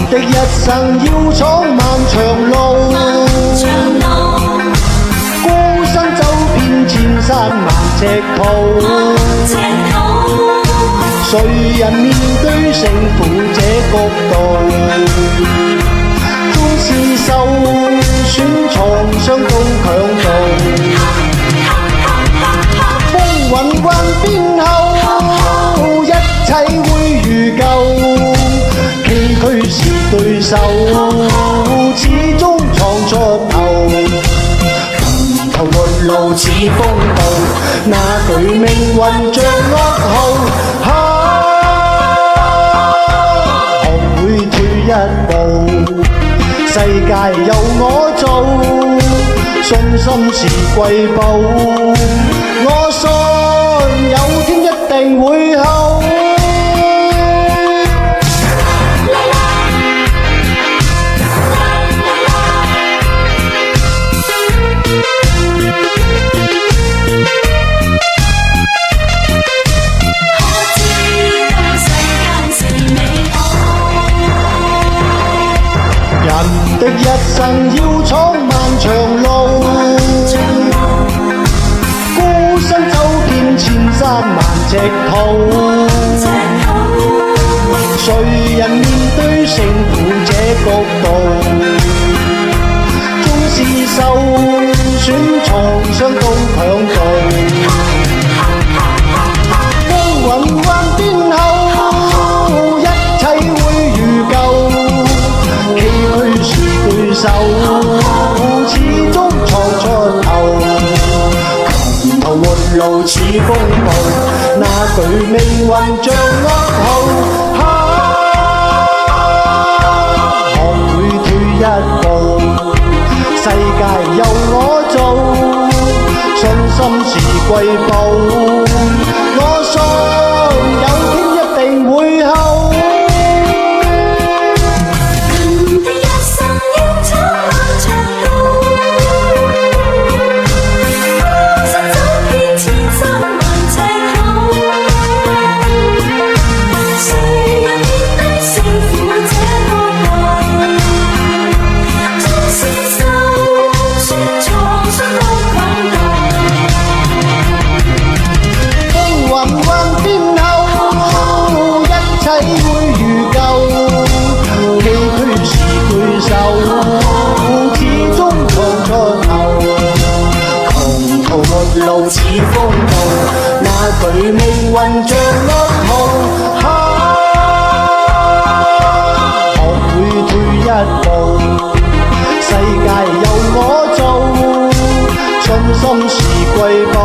的一生要闖漫長路，孤身走遍千山萬尺途，誰人面對勝負這角度？縱是受損創傷都強渡，風雲幻變後，一切會如舊。崎嶇是對手，始終闖出頭。窮途末路似風暴，那對命運像噩耗。學會退一步，世界由我做，信心是瑰寶。我信有天一定會好。人的一生要闖漫長路，孤身走遍千山萬尺途，誰人面對勝負這角度？縱是受損創傷都強渡，風雲幻變後，一切會如舊。對手始終闖出頭，窮途末路似風暴，那對命運像噩耗。學會退一步，世界由我做，信心是瑰寶。我信有天一定會好。路似風暴，那對命運像噩耗。學會退一步，世界由我做，信心是瑰寶。